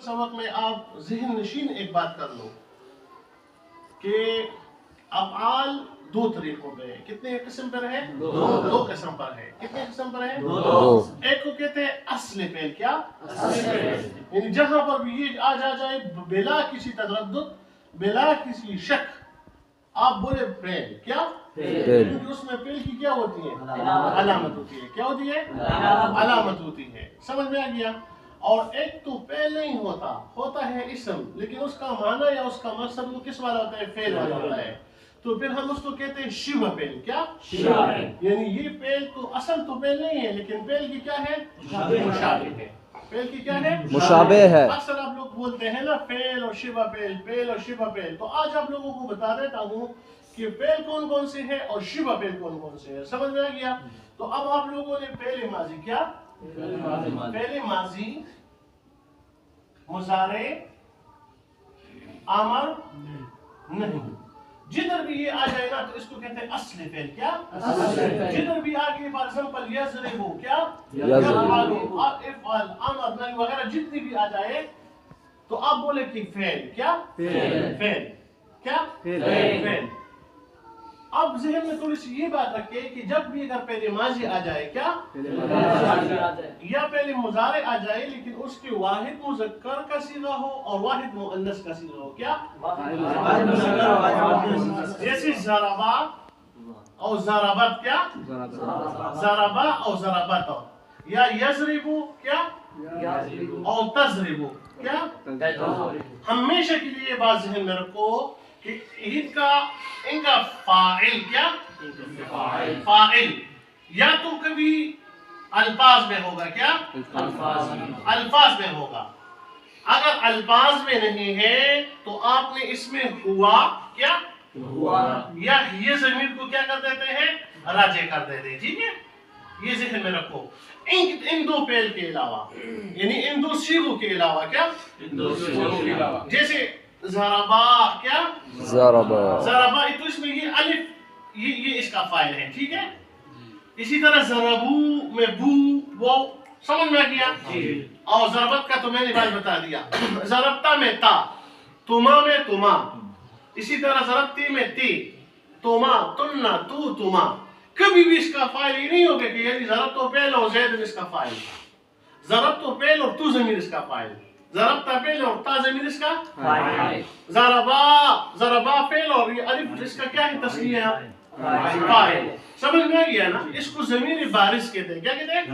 सबक में आप ज़हन नशीन एक बात कर लो कि अफ़आल दो तरीकों पे है। कितने किस्म पर है? दो किस्म पर है। कितने किस्म पर है? दो। एक को कहते हैं असली फेल। क्या? यानी जहां पर भी ये आ जाए बिला किसी तरद्दुद, बिला किसी शक, आप बोले फेल। क्या? क्योंकि उसमें फेल की क्या होती है? अलामत होती है। क्या होती है? अलामत होती है। समझ में आ गया? और एक तो फेल नहीं होता है इस्म, लेकिन उसका माना या उसका मकसद वो किस वाला होता है? फेल वाला होता है। तो फिर हम उसको कहते हैं शिबह फेल। क्या? शिबह फेल। यानी ये फेल तो असल तो फेल नहीं है, लेकिन फेल की क्या है? मुशाबे है। फेल की क्या है? मुशाबे है। अक्सर आप लोग बोलते हैं ना फेल और शिबह फेल, फेल और शिबह फेल। तो आज आप लोगों को बता देता हूँ कि फेल कौन कौन से है और शिबह फेल कौन कौन से है। समझ में आ गया? तो अब आप लोगों ने फेल माजी, क्या? फेल माजी, मुजारे, अमर नहीं, जिधर भी ये आ जाए ना तो इसको कहते हैं असली फेल। क्या? जिधर भी आगे फॉर एग्जांपल यज़रिबु, क्या? यफ़अलु, इफ़अल, अमर नहीं वगैरह जितनी भी आ जाए तो आप बोले कि फेल। क्या? फेल। क्या? फेल। अब ज़हन में थोड़ी सी ये बात रखिए कि जब भी अगर पहले माजी आ जाए, क्या? या पहले मुजारे आ जाए, लेकिन उसके वाहिद मुज़क्कर का सीगा हो और वाहिद मुअन्नस का सीगा हो। क्या? जैसे ज़रबा और ज़रबत। क्या? ज़रबा और ज़रबत। या यज़रिबु, क्या? और तज़रिबु। क्या? हमेशा के लिए बात ज़हन में रखो कि इनका फाइल, क्या? फाइल या तो कभी अल्फाज में होगा। क्या? अल्फाज में होगा। अगर अल्फाज में नहीं है तो आपने इसमें हुआ, क्या? हुआ, या ये ज़मीर को क्या कर देते हैं? राजे कर देते हैं। ठीक है, ये ज़हन में रखो। इन दो फेल के अलावा, यानी इन दो सीगों के अलावा, क्या? इन दो सीगों के अलावा, जैसे ज़रबा, क्या? ज़रबा तो इसमें ये अलिफ, ये इसका फाइल है। ठीक है, इसी तरह ज़रबू में बू, वो समझ में आ गया? और ज़रबत का तो मैंने बात बता दिया। ज़रबता में ता, तुमा में तुमा, इसी तरह ज़रबती में ती, तुमा, तुन्ना, तू, तुमा। कभी भी इसका फाइल ये नहीं होगा कि यानी ज़रब तो फेल और ज़ैद इसका फाइल, ज़रब तो फेल और तू ज़मीर इसका फाइल, ज़रबता फेल और ता ज़मीर इसका फाइल, ज़रबा फेल और ये अलिफ इसका क्या है? तस्नीया फाइल। समझ में आ गया ना? इसको ज़मीर बारिश कहते हैं। क्या कहते हैं?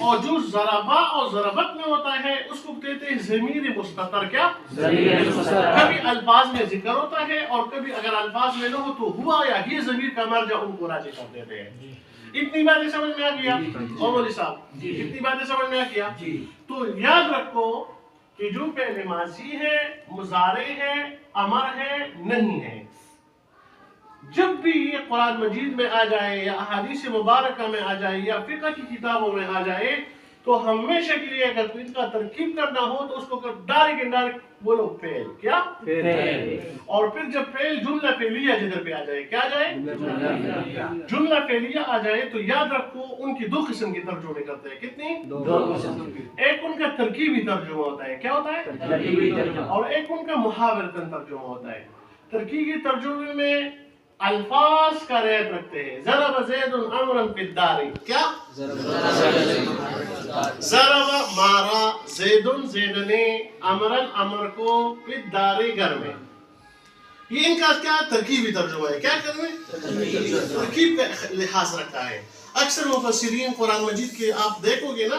और जो ज़रबा और ज़रबत में होता है उसको कहते हैं ज़मीर मुस्ततर। क्या? कभी अल्फाज में जिक्र होता है और कभी अगर अल्फाज में न हो तो हुआ या ये ज़मीर का मर्जा उनको राजी कर देते हैं। इतनी बातें समझ में आ गया? और मौलवी साहब, इतनी बातें समझ में आ गया? तो याद रखो कि जो पहले माजी है, मुजारे है, अमर है, नहीं है, जब भी ये कुरान मजीद में आ जाए या अहादीस मुबारका में आ जाए या फिक़ह की किताबों में आ जाए तो हमेशा के लिए अगर इनका तरकीब करना हो तो उसको डायरेक्ट इनडायरेक्ट बोलो फेल। क्या? फेल। और फिर जब फेल जुमला फेलिया जिधर पे आ जाए, क्या आ जाए? जुमला फेलिया आ जाए तो याद रखो उनकी दो किस्म की तर्जुमे करते हैं। कितनी? दो किस्म। एक उनका तरकीबी तर्जुमा होता है। क्या होता है? और एक उनका मुहावरतन तर्जुमा होता है। तरकीबी तर्जुमे में अल्फाज का रियायत रखते हैं। ज़रब ज़ैदुन अमरन फिद्दारी। क्या? ज़रब मारा, ज़ैदुन ज़ैद ने, अमरन अमर को, फिद्दारी घर में। ये इनका क्या तरकीबी तर्जुमा है? क्या करने? तरकीब का लिहाज रखा है। अक्सर मुफस्सिरीन कुरान मजीद के आप देखोगे ना,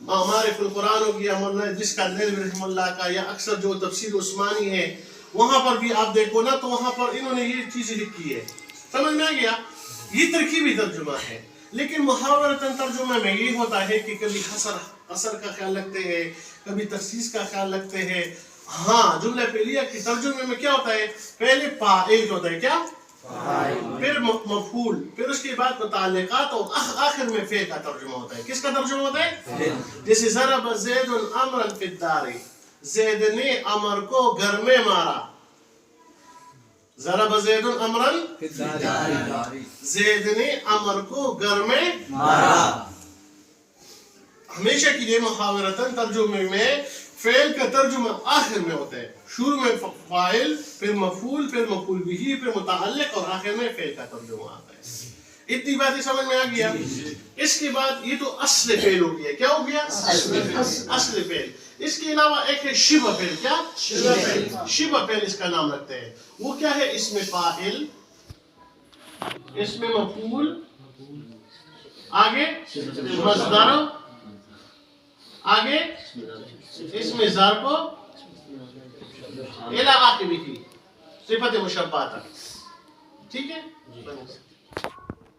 हमारे कुरान हो गया मौलाना जिसका रहमतुल्लाह का, या अक्सर जो तफसीर उस्मानी है वहां पर भी आप देखो ना तो वहां पर इन्होंने ये चीजें लिखी है। समझ में आ गया? ये तरकीबी तर्जुमा है। लेकिन मुहावरतन तर्जुमा में ये होता है कि कभी असर का ख्याल रखते हैं, कभी तखसीस का ख्याल रखते हैं। हाँ, जुमला फेलिया के तर्जुमे में क्या होता है? पहले फाइल होता है। क्या? फिर मफूल, फिर उसके बाद मुताल्लिकात और आखिर में फेल का तर्जुमा होता है। किसका तर्जुमा होता है? जैसे ज़रब ज़ैदुन अमरन फिद्दारी, ज़ैद ने अमर को घर में मारा। ज़रब ज़ैदुन अमरन फिद्दारी, ज़ैद ने अमर को घर में मारा। हमेशा के लिए मुहावरतन तर्जुमे में فعل کا ترجمہ آخر میں ہوتا ہے، شروع میں فاعل، پھر مفعول، پھر مفعول بہ، پھر متعلق، اور آخر میں فعل کا ترجمہ آتا ہے۔ اتنی باتیں سمجھ میں آ گیا؟ اس کے بعد یہ تو اصل فعل ہو گیا، کیا ہو گیا؟ اصل فعل۔ اس کے علاوہ ایک ہے شبہ فعل، کیا؟ شبہ فعل اس کا نام رکھتے ہیں۔ وہ کیا ہے؟ اس میں فاعل، اس میں مفعول، آگے مصدر، آگے اس میں ظرف الی آخرہ، صفت مشبہہ تک، ٹھیک ہے؟